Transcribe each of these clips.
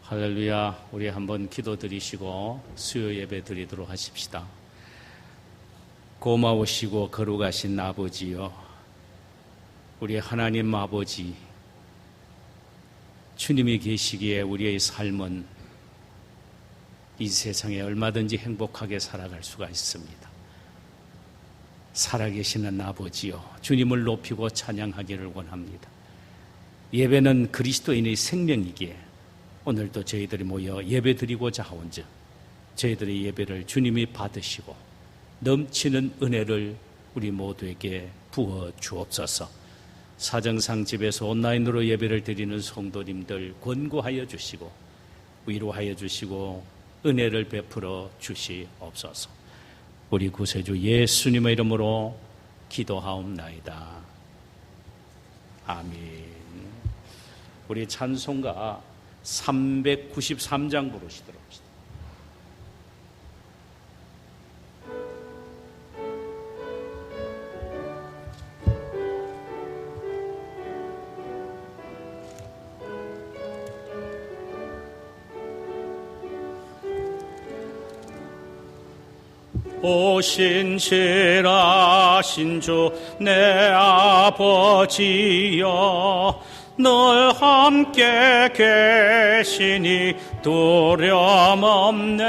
할렐루야. 우리 한번 기도 드리시고 수요 예배 드리도록 하십시다. 고마우시고 거룩하신 아버지여, 우리 하나님 아버지, 주님이 계시기에 우리의 삶은 이 세상에 얼마든지 행복하게 살아갈 수가 있습니다. 살아계시는 아버지여, 주님을 높이고 찬양하기를 원합니다. 예배는 그리스도인의 생명이기에 오늘도 저희들이 모여 예배 드리고자 하온즉 저희들의 예배를 주님이 받으시고 넘치는 은혜를 우리 모두에게 부어 주옵소서. 사정상 집에서 온라인으로 예배를 드리는 성도님들 권고하여 주시고 위로하여 주시고 은혜를 베풀어 주시옵소서. 우리 구세주 예수님의 이름으로 기도하옵나이다. 아멘. 우리 찬송가 393장 부르시도록 합시다. 오 신실하신 주 내 아버지여, 늘 함께 계시니 두려움 없네.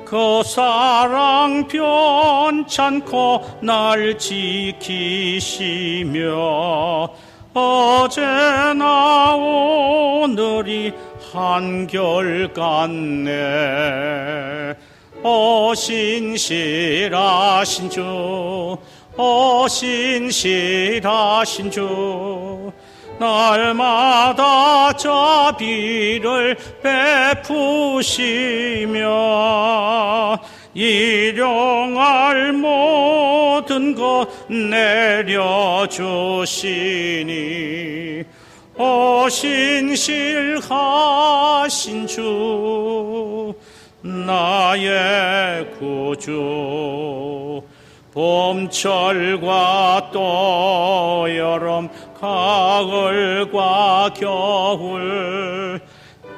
그 사랑 변찮고 날 지키시며 어제나 오늘이 한결같네. 오 신실하신 주, 오 신실하신 주, 날마다 자비를 베푸시며 일용할 모든 것 내려주시니 오 신실하신 주, 나의 구주. 봄철과 또 여름, 가을과 겨울,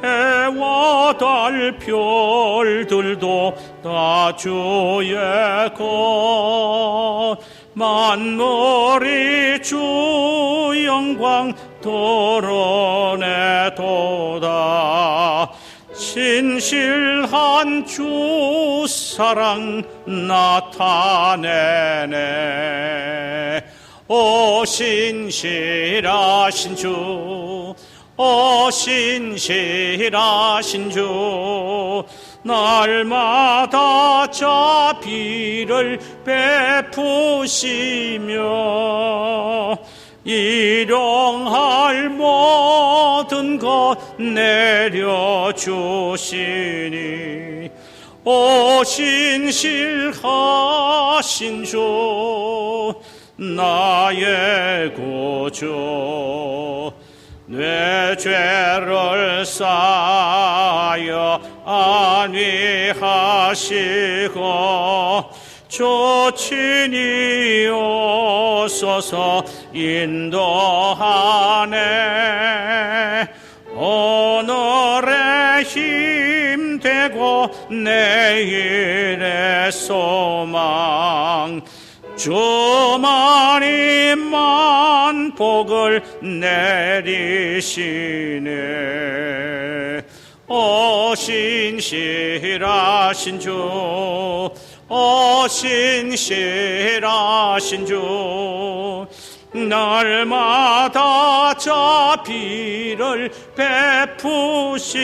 해와 달 별들도 다 주의 것. 만물이 주 영광 드러내도다. 신실한 주 사랑 나타내네. 오 신실하신 주, 오 신실하신 주, 날마다 자비를 베푸시며 일용할 모든 것 내려주시니 오 신실하신 주, 나의 구주. 내 죄를 쌓여 안위하시고 주 친히 오소서 인도하네. 오늘의 힘 되고 내일의 소망, 주만이만 복을 내리시네. 오 신실하신 주, 오 신실하신 주, 날마다 자비를 베푸시며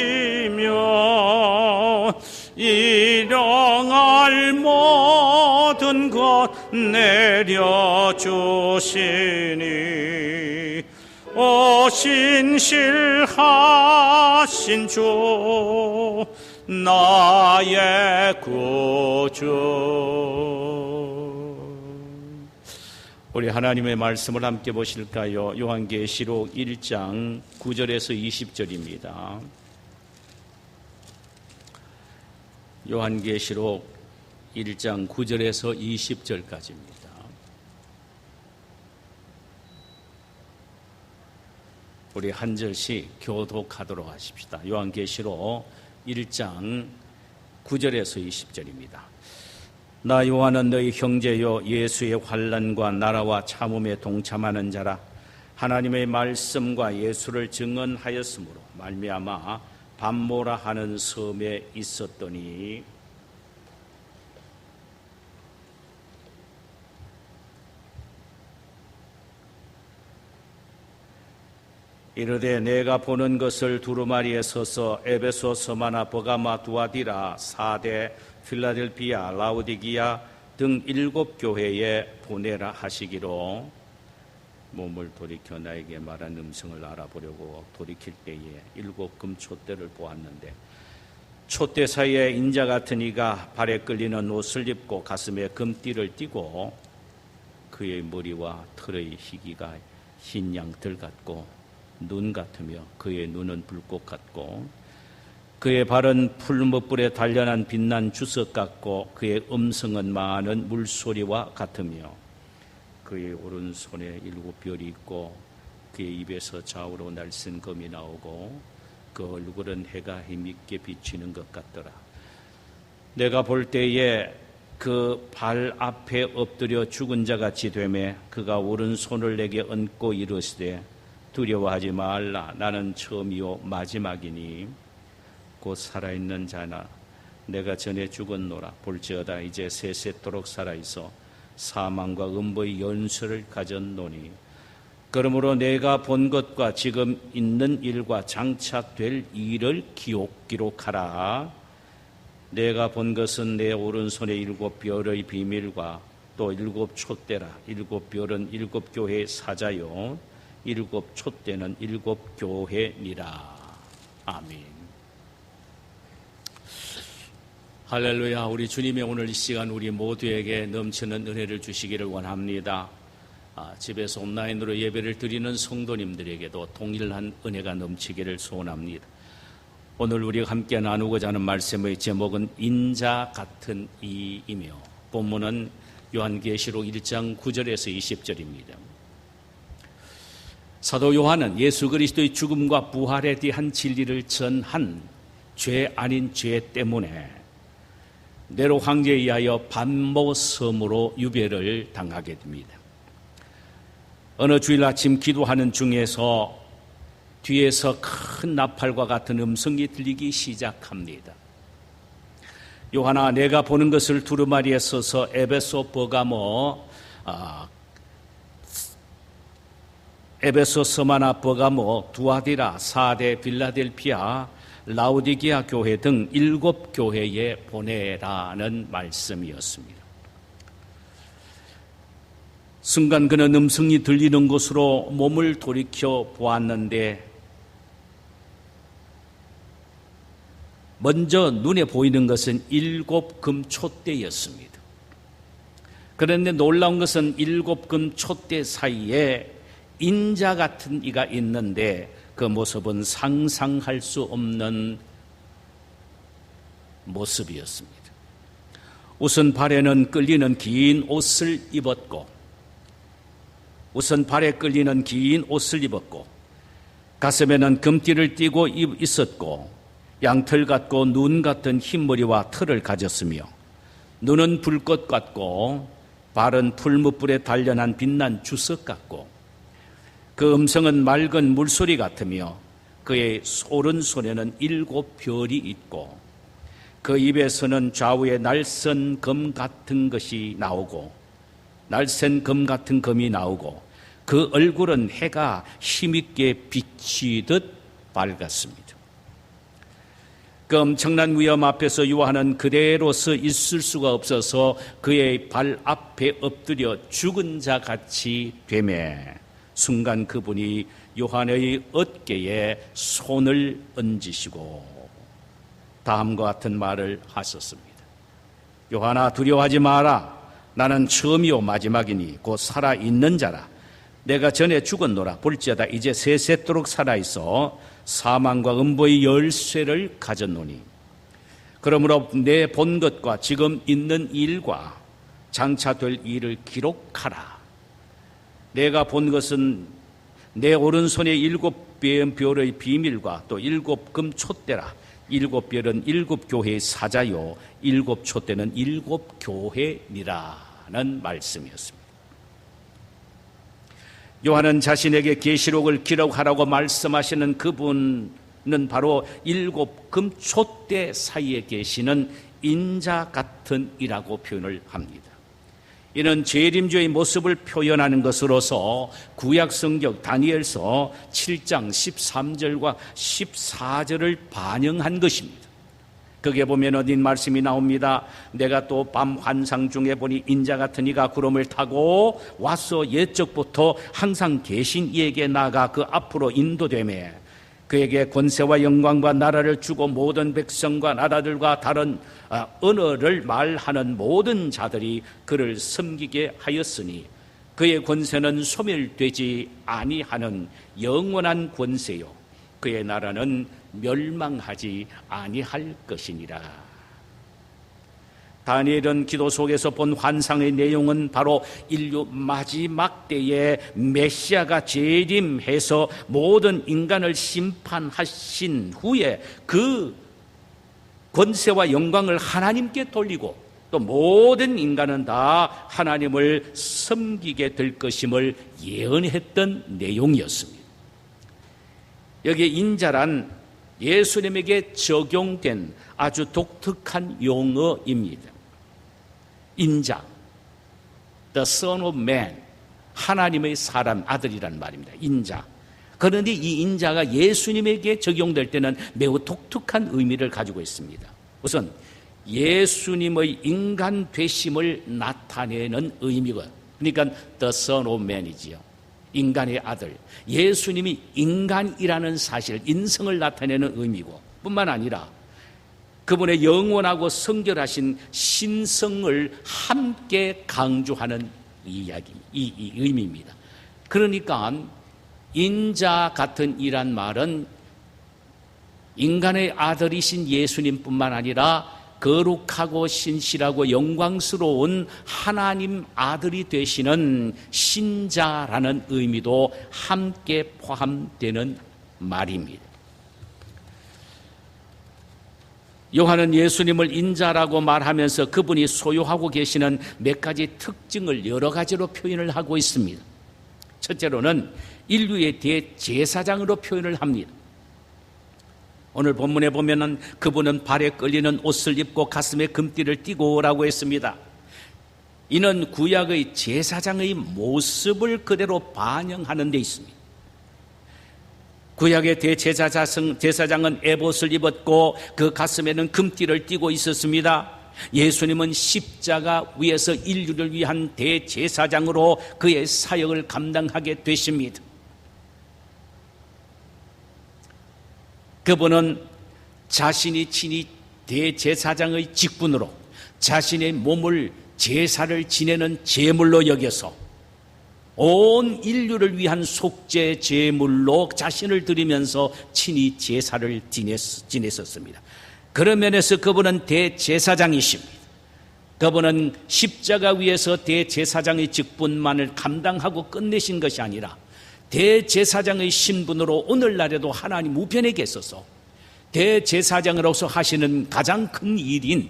일용할 모든 것 내려주시니 오 신실하신 주, 나의 구주. 우리 하나님의 말씀을 함께 보실까요? 요한계시록 1장 9절에서 20절입니다. 요한계시록 1장 9절에서 20절까지입니다. 우리 한 절씩 교독하도록 하십시다. 요한계시록 1장 9절에서 20절입니다. 나 요한은 너희 형제요 예수의 환난과 나라와 참음에 동참하는 자라. 하나님의 말씀과 예수를 증언하였으므로 말미암아 밤모라 하는 섬에 있었더니 이르되 내가 보는 것을 두루마리에 서서 에베소, 서마나, 버가마, 두아디라, 사데, 필라델피아, 라우디기아 등 7 교회에 보내라 하시기로. 몸을 돌이켜 나에게 말한 음성을 알아보려고 돌이킬 때에 7 금촛대를 보았는데 촛대 사이에 인자 같은 이가 발에 끌리는 옷을 입고 가슴에 금띠를 띠고 그의 머리와 털의 희기가 흰 양털 같고 눈 같으며 그의 눈은 불꽃 같고 그의 발은 풀무불에 단련한 빛난 주석 같고 그의 음성은 많은 물소리와 같으며 그의 오른손에 7 별이 있고 그의 입에서 좌우로 날쌘 검이 나오고 그 얼굴은 해가 힘있게 비치는 것 같더라. 내가 볼 때에 그 발 앞에 엎드려 죽은 자같이 되매 그가 오른손을 내게 얹고 이르시되 두려워하지 말라. 나는 처음이요 마지막이니 곧 살아있는 자나 내가 전에 죽었노라. 볼지어다 이제 세세토록 살아있어 사망과 음부의 연수를 가졌노니 그러므로 내가 본 것과 지금 있는 일과 장차 될 일을 기록하라. 내가 본 것은 내 오른손에 7 별의 비밀과 또 7 촛대라. 7 별은 7 교회의 사자요 7 촛대는 7 교회니라. 아멘. 할렐루야. 우리 주님의 오늘 이 시간 우리 모두에게 넘치는 은혜를 주시기를 원합니다. 집에서 온라인으로 예배를 드리는 성도님들에게도 동일한 은혜가 넘치기를 소원합니다. 오늘 우리가 함께 나누고자 하는 말씀의 제목은 인자 같은 이이며 본문은 요한계시록 1장 9절에서 20절입니다. 사도 요한은 예수 그리스도의 죽음과 부활에 대한 진리를 전한 죄 아닌 죄 때문에 네로 황제에 의하여 반모 섬으로 유배를 당하게 됩니다. 어느 주일 아침 기도하는 중에서 뒤에서 큰 나팔과 같은 음성이 들리기 시작합니다. 요한아, 내가 보는 것을 두루마리에 서서 에베소, 버가모, 에베소, 서마나, 버가모, 두아디라, 사데, 빌라델피아, 라우디기아 교회 등 7 교회에 보내라는 말씀이었습니다. 순간 그는 음성이 들리는 곳으로 몸을 돌이켜 보았는데 먼저 눈에 보이는 것은 7 금촛대였습니다. 그런데 놀라운 것은 7 금촛대 사이에 인자 같은 이가 있는데 그 모습은 상상할 수 없는 모습이었습니다. 우선 발에는 끌리는 긴 옷을 입었고 가슴에는 금띠를 띠고 있었고 양털 같고 눈 같은 흰머리와 털을 가졌으며 눈은 불꽃 같고 발은 풀무불에 단련한 빛난 주석 같고 그 음성은 맑은 물소리 같으며 그의 오른손에는 7 별이 있고 그 입에서는 좌우에 날선 검 같은 것이 나오고 날쌘 검 같은 검이 나오고 그 얼굴은 해가 힘있게 비치듯 밝았습니다. 그 엄청난 위험 앞에서 요한은 그대로 서 있을 수가 없어서 그의 발 앞에 엎드려 죽은 자 같이 되매 순간 그분이 요한의 어깨에 손을 얹으시고 다음과 같은 말을 하셨습니다. 요한아, 두려워하지 마라. 나는 처음이요 마지막이니 곧 살아있는 자라. 내가 전에 죽었노라. 볼지어다 이제 세세토록 살아있어 사망과 음부의 열쇠를 가졌노니 그러므로 내 본 것과 지금 있는 일과 장차 될 일을 기록하라. 내가 본 것은 내 오른손에 7 별의 비밀과 또 7금 촛대라. 7별은 7교회의 사자요 7촛대는 7교회니라는 말씀이었습니다. 요한은 자신에게 계시록을 기록하라고 말씀하시는 그분은 바로 7금 촛대 사이에 계시는 인자 같은 이라고 표현을 합니다. 이는 재림주의 모습을 표현하는 것으로서 구약성경 다니엘서 7장 13절과 14절을 반영한 것입니다. 거기에 보면 어딘 말씀이 나옵니다. 내가 또 밤 환상 중에 보니 인자 같은 이가 구름을 타고 와서 옛적부터 항상 계신 이에게 나아가 그 앞으로 인도되매 그에게 권세와 영광과 나라를 주고 모든 백성과 나라들과 다른 언어를 말하는 모든 자들이 그를 섬기게 하였으니 그의 권세는 소멸되지 아니하는 영원한 권세요 그의 나라는 멸망하지 아니할 것이니라. 다니엘은 기도 속에서 본 환상의 내용은 바로 인류 마지막 때에 메시아가 재림해서 모든 인간을 심판하신 후에 그 권세와 영광을 하나님께 돌리고 또 모든 인간은 다 하나님을 섬기게 될 것임을 예언했던 내용이었습니다. 여기 인자란 예수님에게 적용된 아주 독특한 용어입니다. 인자, the son of man, 하나님의 사람, 아들이란 말입니다. 인자. 그런데 이 인자가 예수님에게 적용될 때는 매우 독특한 의미를 가지고 있습니다. 우선 예수님의 인간 되심을 나타내는 의미가, 그러니까 the son of man이지요. 인간의 아들, 예수님이 인간이라는 사실, 인성을 나타내는 의미고 뿐만 아니라 그분의 영원하고 성결하신 신성을 함께 강조하는 이야기, 이 의미입니다. 그러니까 인자 같은 이란 말은 인간의 아들이신 예수님뿐만 아니라 거룩하고 신실하고 영광스러운 하나님 아들이 되시는 신자라는 의미도 함께 포함되는 말입니다. 요한은 예수님을 인자라고 말하면서 그분이 소유하고 계시는 몇 가지 특징을 여러 가지로 표현을 하고 있습니다. 첫째로는 인류의 대제사장으로 표현을 합니다. 오늘 본문에 보면은 그분은 발에 끌리는 옷을 입고 가슴에 금띠를 띠고 라고 했습니다. 이는 구약의 제사장의 모습을 그대로 반영하는 데 있습니다. 구약의 대제사장은 에봇을 입었고 그 가슴에는 금띠를 띠고 있었습니다. 예수님은 십자가 위에서 인류를 위한 대제사장으로 그의 사역을 감당하게 되십니다. 그분은 자신이 친히 대제사장의 직분으로 자신의 몸을 제사를 지내는 제물로 여겨서 온 인류를 위한 속죄 제물로 자신을 드리면서 친히 제사를 지냈었습니다. 그런 면에서 그분은 대제사장이십니다. 그분은 십자가 위에서 대제사장의 직분만을 감당하고 끝내신 것이 아니라 대제사장의 신분으로 오늘날에도 하나님 우편에 계셔서 대제사장으로서 하시는 가장 큰 일인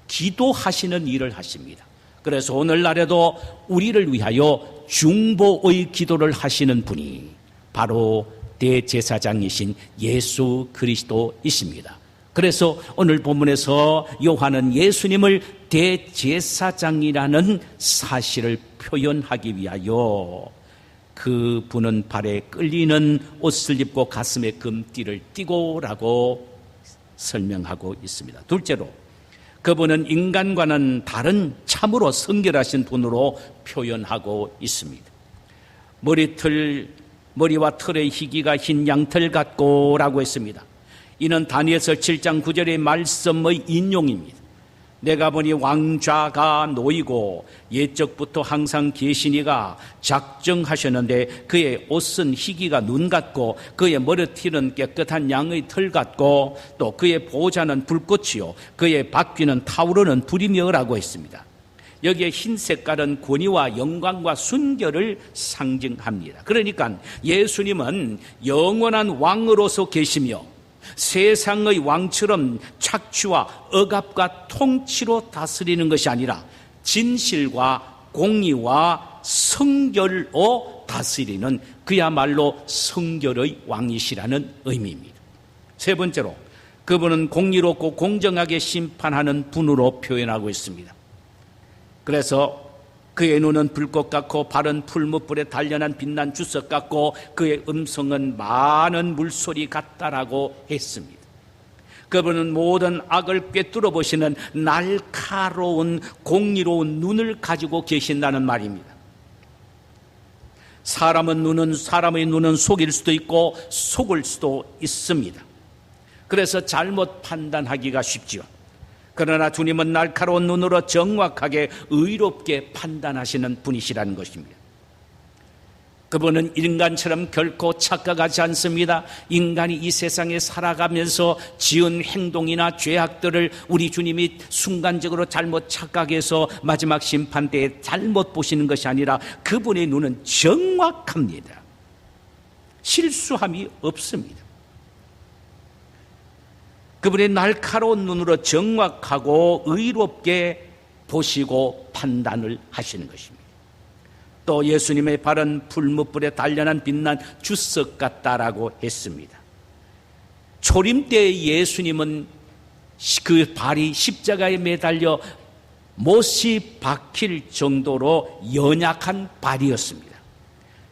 기도하시는 일을 하십니다. 그래서 오늘날에도 우리를 위하여 중보의 기도를 하시는 분이 바로 대제사장이신 예수 그리스도이십니다. 그래서 오늘 본문에서 요한은 예수님을 대제사장이라는 사실을 표현하기 위하여 그분은 발에 끌리는 옷을 입고 가슴에 금띠를 띠고라고 설명하고 있습니다. 둘째로 그분은 인간과는 다른 참으로 성결하신 분으로 표현하고 있습니다. 머리와 털의 희기가 흰 양털 같고라고 했습니다. 이는 다니엘서 7장 9절의 말씀의 인용입니다. 내가 보니 왕좌가 놓이고 옛적부터 항상 계시니가 작정하셨는데 그의 옷은 희기가 눈 같고 그의 머리띠는 깨끗한 양의 털 같고 또 그의 보좌는 불꽃이요 그의 바퀴는 타오르는 불이며라고 했습니다. 여기에 흰 색깔은 권위와 영광과 순결을 상징합니다. 그러니까 예수님은 영원한 왕으로서 계시며 세상의 왕처럼 착취와 억압과 통치로 다스리는 것이 아니라 진실과 공의와 성결로 다스리는 그야말로 성결의 왕이시라는 의미입니다. 세 번째로 그분은 공의롭고 공정하게 심판하는 분으로 표현하고 있습니다. 그래서 그의 눈은 불꽃 같고 발은 풀무불에 단련한 빛난 주석 같고 그의 음성은 많은 물소리 같다라고 했습니다. 그분은 모든 악을 꿰뚫어 보시는 날카로운 공의로운 눈을 가지고 계신다는 말입니다. 사람의 눈은 속일 수도 있고 속을 수도 있습니다. 그래서 잘못 판단하기가 쉽지요. 그러나 주님은 날카로운 눈으로 정확하게 의롭게 판단하시는 분이시라는 것입니다. 그분은 인간처럼 결코 착각하지 않습니다. 인간이 이 세상에 살아가면서 지은 행동이나 죄악들을 우리 주님이 순간적으로 잘못 착각해서 마지막 심판 때에 잘못 보시는 것이 아니라 그분의 눈은 정확합니다. 실수함이 없습니다. 그분의 날카로운 눈으로 정확하고 의롭게 보시고 판단을 하시는 것입니다. 또 예수님의 발은 풀무불에 단련한 빛난 주석 같다라고 했습니다. 초림 때 예수님은 그 발이 십자가에 매달려 못이 박힐 정도로 연약한 발이었습니다.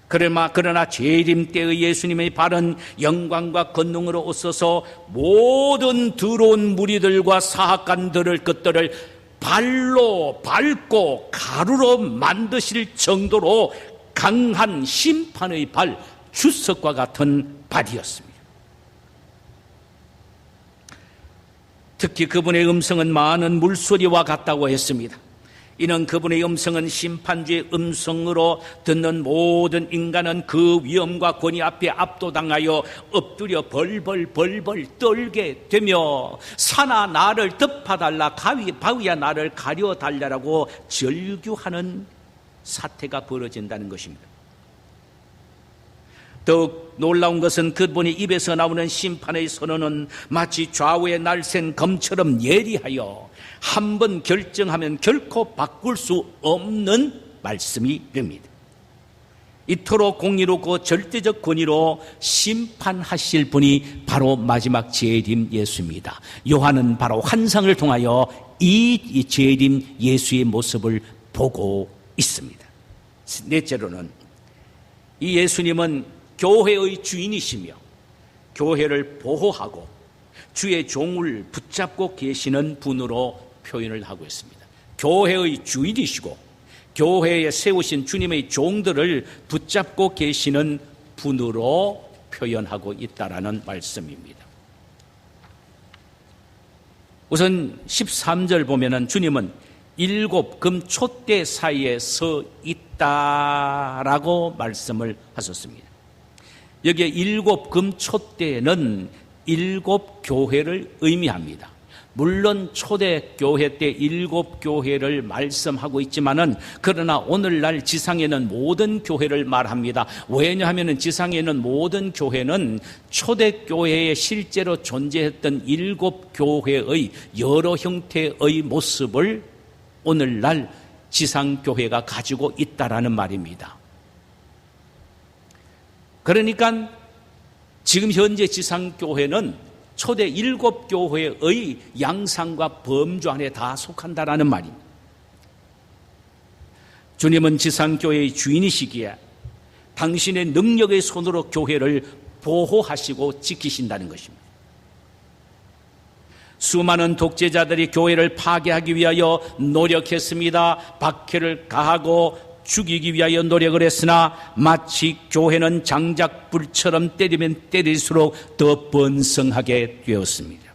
그러나 재림 때의 예수님의 발은 영광과 권능으로 웃어서 모든 더러운 무리들과 사악간들을 것들을 발로 밟고 가루로 만드실 정도로 강한 심판의 발, 주석과 같은 발이었습니다. 특히 그분의 음성은 많은 물소리와 같다고 했습니다. 이는 그분의 음성은 심판주의 음성으로 듣는 모든 인간은 그 위엄과 권위 앞에 압도당하여 엎드려 벌벌 떨게 되며 산아 나를 덮어달라 바위야 나를 가려달라고 절규하는 사태가 벌어진다는 것입니다. 더욱 놀라운 것은 그분의 입에서 나오는 심판의 선언은 마치 좌우에 날쌘 검처럼 예리하여 한 번 결정하면 결코 바꿀 수 없는 말씀이 됩니다. 이토록 공의롭고 절대적 권위로 심판하실 분이 바로 마지막 재림 예수입니다. 요한은 바로 환상을 통하여 이 재림 예수의 모습을 보고 있습니다. 넷째로는 이 예수님은 교회의 주인이시며 교회를 보호하고 주의 종을 붙잡고 계시는 분으로 표현을 하고 있습니다. 교회의 주인이시고 교회에 세우신 주님의 종들을 붙잡고 계시는 분으로 표현하고 있다라는 말씀입니다. 우선 13절 보면은 주님은 7 금촛대 사이에 서 있다라고 말씀을 하셨습니다. 여기에 7 금촛대는 7 교회를 의미합니다. 물론 초대교회 때 7 교회를 말씀하고 있지만은 그러나 오늘날 지상에는 모든 교회를 말합니다. 왜냐하면 지상에는 모든 교회는 초대교회에 실제로 존재했던 7 교회의 여러 형태의 모습을 오늘날 지상교회가 가지고 있다라는 말입니다. 그러니까 지금 현재 지상교회는 초대 7 교회의 양상과 범주 안에 다 속한다라는 말입니다. 주님은 지상교회의 주인이시기에 당신의 능력의 손으로 교회를 보호하시고 지키신다는 것입니다. 수많은 독재자들이 교회를 파괴하기 위하여 노력했습니다. 박해를 가하고 죽이기 위하여 노력을 했으나 마치 교회는 장작불처럼 때리면 때릴수록 더 번성하게 되었습니다.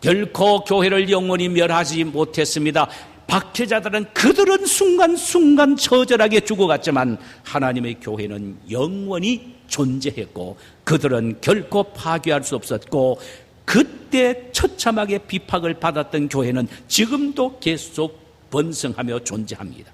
결코 교회를 영원히 멸하지 못했습니다. 박해자들은 그들은 순간순간 처절하게 죽어갔지만 하나님의 교회는 영원히 존재했고 그들은 결코 파괴할 수 없었고 그때 처참하게 비박을 받았던 교회는 지금도 계속 번성하며 존재합니다.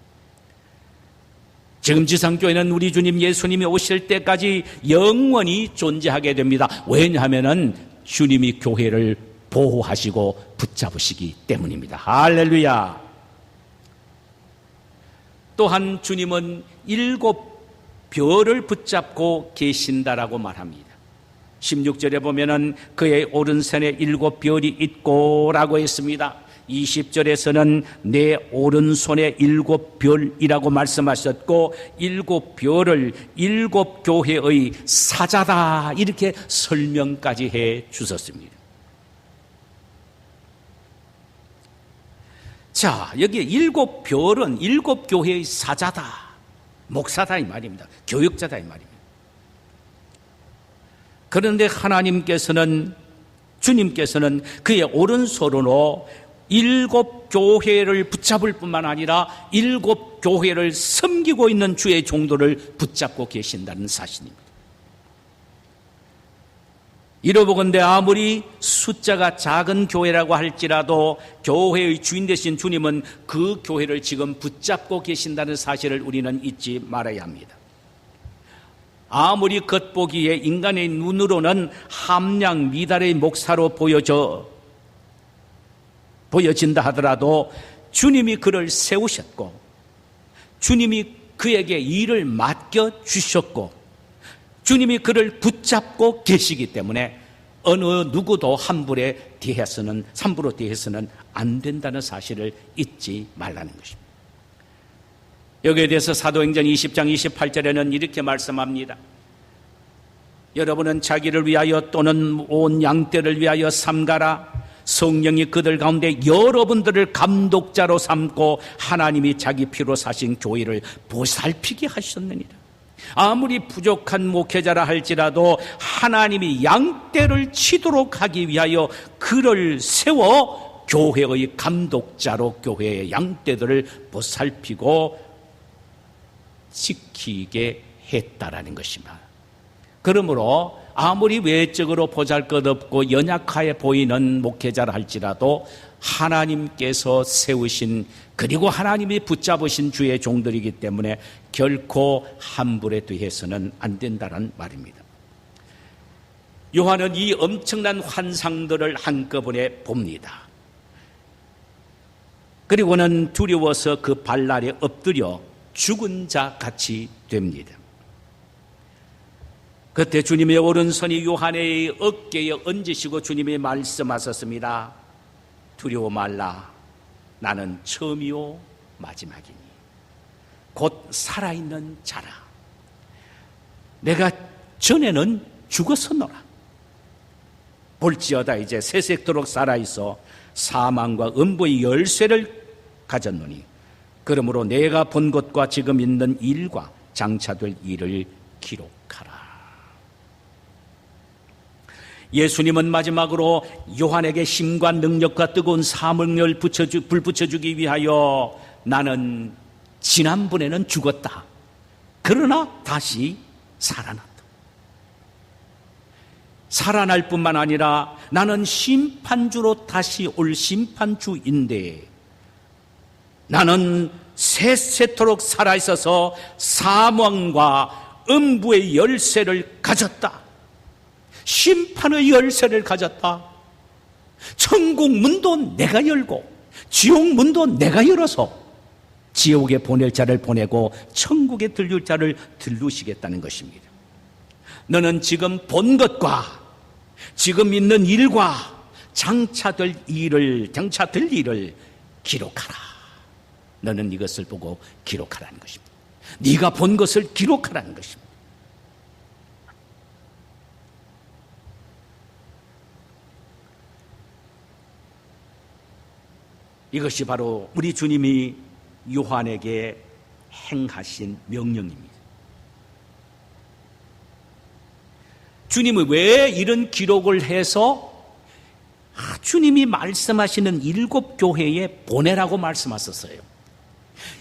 지금 지상교회는 우리 주님 예수님이 오실 때까지 영원히 존재하게 됩니다. 왜냐하면 주님이 교회를 보호하시고 붙잡으시기 때문입니다. 할렐루야. 또한 주님은 7 별을 붙잡고 계신다라고 말합니다. 16절에 보면은 그의 오른손에 7 별이 있고 라고 했습니다. 20절에서는 내 오른손에 7 별이라고 말씀하셨고 7 별을 7 교회의 사자다 이렇게 설명까지 해 주셨습니다. 자, 여기 7 별은 7 교회의 사자다, 목사다 이 말입니다. 교육자다 이 말입니다. 그런데 주님께서는 그의 오른손으로 7 교회를 붙잡을 뿐만 아니라 7 교회를 섬기고 있는 주의 종도를 붙잡고 계신다는 사실입니다. 이러보건대 아무리 숫자가 작은 교회라고 할지라도 교회의 주인 되신 주님은 그 교회를 지금 붙잡고 계신다는 사실을 우리는 잊지 말아야 합니다. 아무리 겉보기에 인간의 눈으로는 함량 미달의 목사로 보여진다 하더라도 주님이 그를 세우셨고 주님이 그에게 일을 맡겨주셨고 주님이 그를 붙잡고 계시기 때문에 어느 누구도 함부로 대해서는 안 된다는 사실을 잊지 말라는 것입니다. 여기에 대해서 사도행전 20장 28절에는 이렇게 말씀합니다. 여러분은 자기를 위하여 또는 온 양떼를 위하여 삼가라. 성령이 그들 가운데 여러분들을 감독자로 삼고 하나님이 자기 피로 사신 교회를 보살피게 하셨느니라. 아무리 부족한 목회자라 할지라도 하나님이 양떼를 치도록 하기 위하여 그를 세워 교회의 감독자로 교회의 양떼들을 보살피고 지키게 했다라는 것입니다. 그러므로 아무리 외적으로 보잘것없고 연약하게 보이는 목회자라 할지라도 하나님께서 세우신 그리고 하나님이 붙잡으신 주의 종들이기 때문에 결코 함부로 대해서는 안 된다는 말입니다. 요한은 이 엄청난 환상들을 한꺼번에 봅니다. 그리고는 두려워서 그 발날에 엎드려 죽은 자 같이 됩니다. 그때 주님의 오른손이 요한의 어깨에 얹으시고 주님이 말씀하셨습니다. 두려워 말라. 나는 처음이요 마지막이니 곧 살아있는 자라. 내가 전에는 죽었었노라. 볼지어다 이제 세세토록 살아있어 사망과 음부의 열쇠를 가졌노니 그러므로 내가 본 것과 지금 있는 일과 장차될 일을 기록하라. 예수님은 마지막으로 요한에게 힘과 능력과 뜨거운 사명을 불 붙여주기 위하여 나는 지난번에는 죽었다. 그러나 다시 살아났다. 살아날 뿐만 아니라 나는 심판주로 다시 올 심판주인데 나는 세세토록 살아있어서 사망과 음부의 열쇠를 가졌다. 심판의 열쇠를 가졌다. 천국 문도 내가 열고 지옥 문도 내가 열어서 지옥에 보낼 자를 보내고 천국에 들릴 자를 들르시겠다는 것입니다. 너는 지금 본 것과 지금 있는 일과 장차될 일을 기록하라. 너는 이것을 보고 기록하라는 것입니다. 네가 본 것을 기록하라는 것입니다. 이것이 바로 우리 주님이 요한에게 행하신 명령입니다. 주님이 왜 이런 기록을 해서 주님이 말씀하시는 7 교회에 보내라고 말씀하셨어요?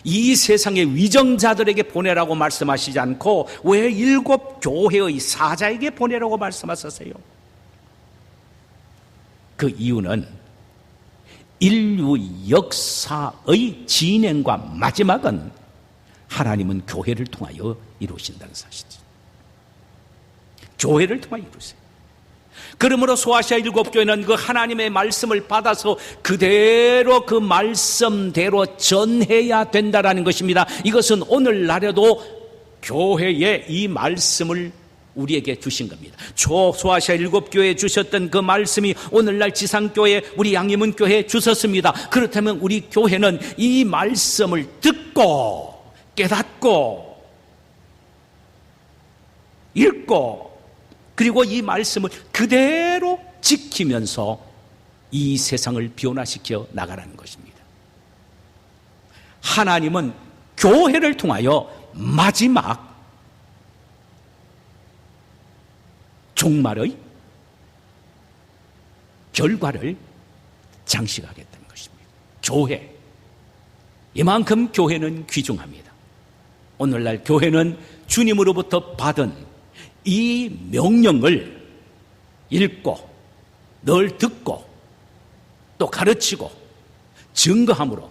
이 세상의 위정자들에게 보내라고 말씀하시지 않고 왜 7 교회의 사자에게 보내라고 말씀하셨어요? 그 이유는 인류 역사의 진행과 마지막은 하나님은 교회를 통하여 이루신다는 사실이죠. 교회를 통하여 이루세요. 그러므로 소아시아 7교회는 그 하나님의 말씀을 받아서 그대로 그 말씀대로 전해야 된다라는 것입니다. 이것은 오늘날에도 교회의 이 말씀을 우리에게 주신 겁니다. 소아시아 7교회에 주셨던 그 말씀이 오늘날 지상교회, 우리 양림은교회에 주셨습니다. 그렇다면 우리 교회는 이 말씀을 듣고 깨닫고 읽고 그리고 이 말씀을 그대로 지키면서 이 세상을 변화시켜 나가라는 것입니다. 하나님은 교회를 통하여 마지막 종말의 결과를 장식하겠다는 것입니다. 교회. 이만큼 교회는 귀중합니다. 오늘날 교회는 주님으로부터 받은 이 명령을 읽고 늘 듣고 또 가르치고 증거함으로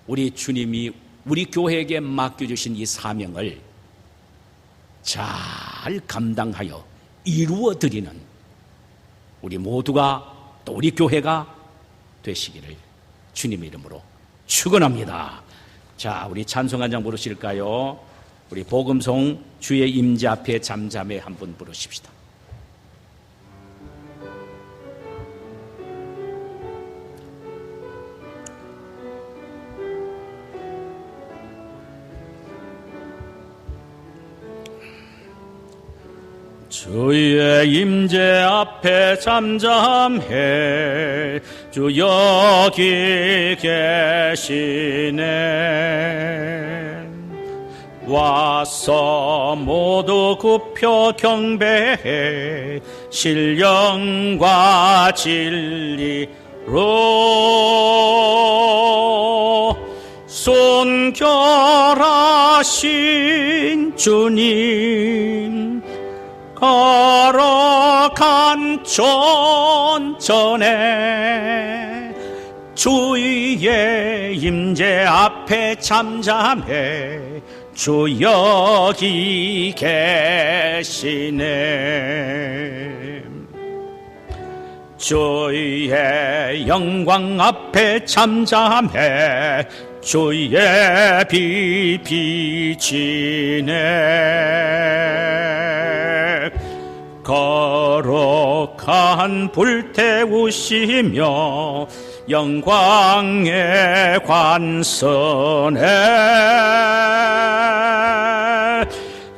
우리 주님이 우리 교회에게 맡겨주신 이 사명을 잘 감당하여 이루어드리는 우리 모두가 또 우리 교회가 되시기를 주님의 이름으로 축원합니다. 자, 우리 찬송 한 장 부르실까요? 우리 복음송 주의 임재 앞에 잠잠해 한번 부르십시다. 주의 임재 앞에 잠잠해 주 여기 계시네. 와서 모두 굽혀 경배해 신령과 진리로 순결하신 주님 걸어간 전전에 주의 임재 앞에 잠잠해 주 여기 계시네. 주의 영광 앞에 잠잠해 주의 빛 비치네. 거룩한 불태우시며 영광의 관선에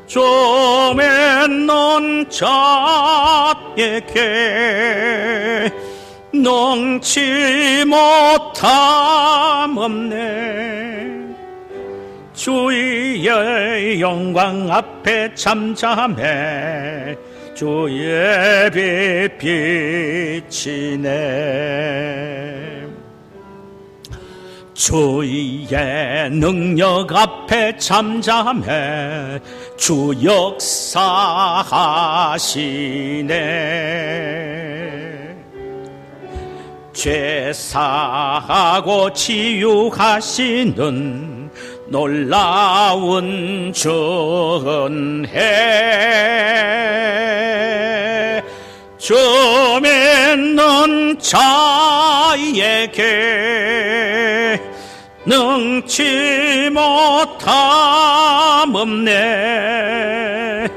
좀 있는 자에게 능치 못함 없네. 주의 영광 앞에 잠잠해 주의 빛 비치네. 주의 능력 앞에 잠잠해 주 역사하시네. 죄사하고 치유하시는 놀라운 전해 좀 있는 자에게 능치 못함 없네.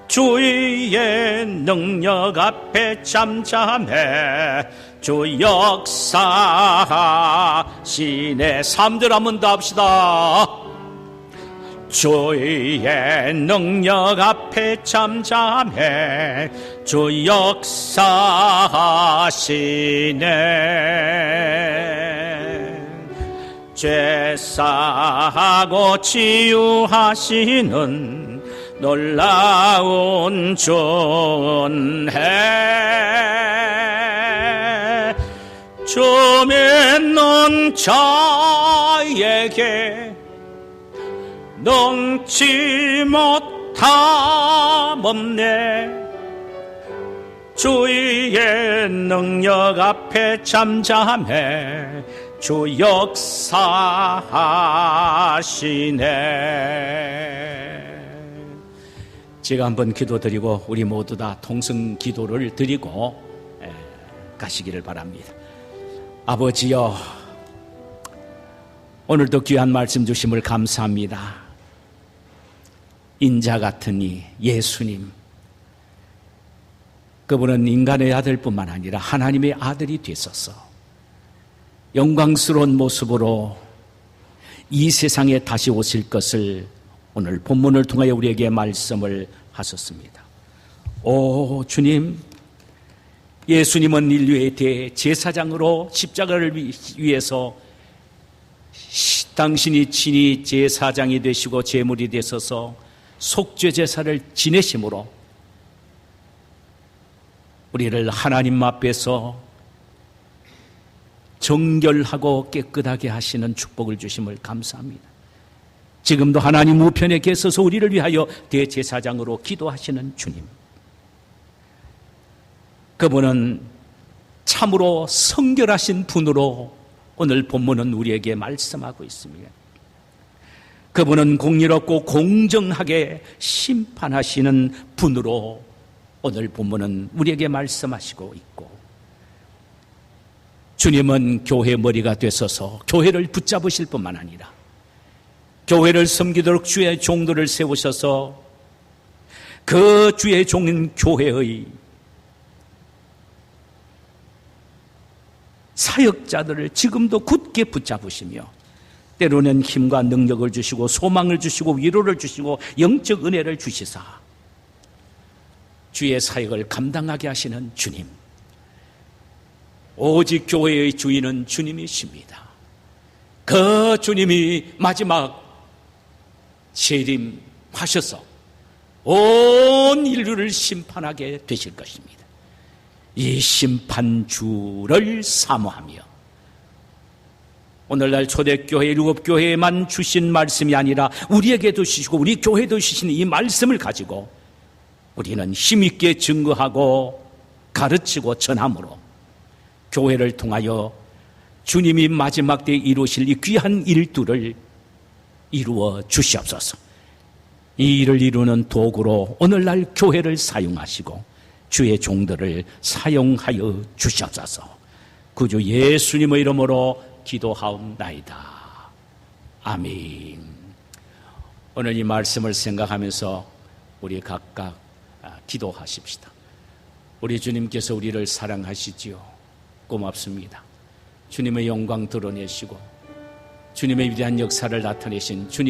주의 능력 앞에 잠잠해 주 역사하시네. 3절 한 번 더 합시다. 주의 능력 앞에 잠잠해 주 역사하시네. 죄사하고 치유하시는 놀라운 전해 좀 있는 자에게 능치 못함 없네. 주의 능력 앞에 잠잠해 주 역사하시네. 제가 한번 기도드리고 우리 모두 다 통성 기도를 드리고 가시기를 바랍니다. 아버지여, 오늘도 귀한 말씀 주심을 감사합니다. 인자 같은 이 예수님, 그분은 인간의 아들뿐만 아니라 하나님의 아들이 되셔서 영광스러운 모습으로 이 세상에 다시 오실 것을 오늘 본문을 통하여 우리에게 말씀을 하셨습니다. 오 주님, 예수님은 인류의 대제사장으로 십자가를 위해서 당신이 친히 제사장이 되시고 제물이 되셔서 속죄 제사를 지내심으로 우리를 하나님 앞에서 정결하고 깨끗하게 하시는 축복을 주심을 감사합니다. 지금도 하나님 우편에 계셔서 우리를 위하여 대제사장으로 기도하시는 주님, 그분은 참으로 성결하신 분으로 오늘 본문은 우리에게 말씀하고 있습니다. 그분은 공의롭고 공정하게 심판하시는 분으로 오늘 본문은 우리에게 말씀하시고 있고, 주님은 교회 머리가 되셔서 교회를 붙잡으실 뿐만 아니라 교회를 섬기도록 주의 종들을 세우셔서 그 주의 종인 교회의 사역자들을 지금도 굳게 붙잡으시며 때로는 힘과 능력을 주시고 소망을 주시고 위로를 주시고 영적 은혜를 주시사 주의 사역을 감당하게 하시는 주님, 오직 교회의 주인은 주님이십니다. 그 주님이 마지막 재림하셔서 온 인류를 심판하게 되실 것입니다. 이 심판주를 사모하며 오늘날 초대교회 일곱교회에만 주신 말씀이 아니라 우리에게도 주시고 우리 교회도 주신 이 말씀을 가지고 우리는 힘있게 증거하고 가르치고 전함으로 교회를 통하여 주님이 마지막 때에 이루실 이 귀한 일들을 이루어 주시옵소서. 이 일을 이루는 도구로 오늘날 교회를 사용하시고 주의 종들을 사용하여 주시옵소서. 구주 예수님의 이름으로 기도하옵나이다. 아멘. 오늘 이 말씀을 생각하면서 우리 각각 기도하십시다. 우리 주님께서 우리를 사랑하시지요. 고맙습니다. 주님의 영광 드러내시고 주님의 위대한 역사를 나타내신 주님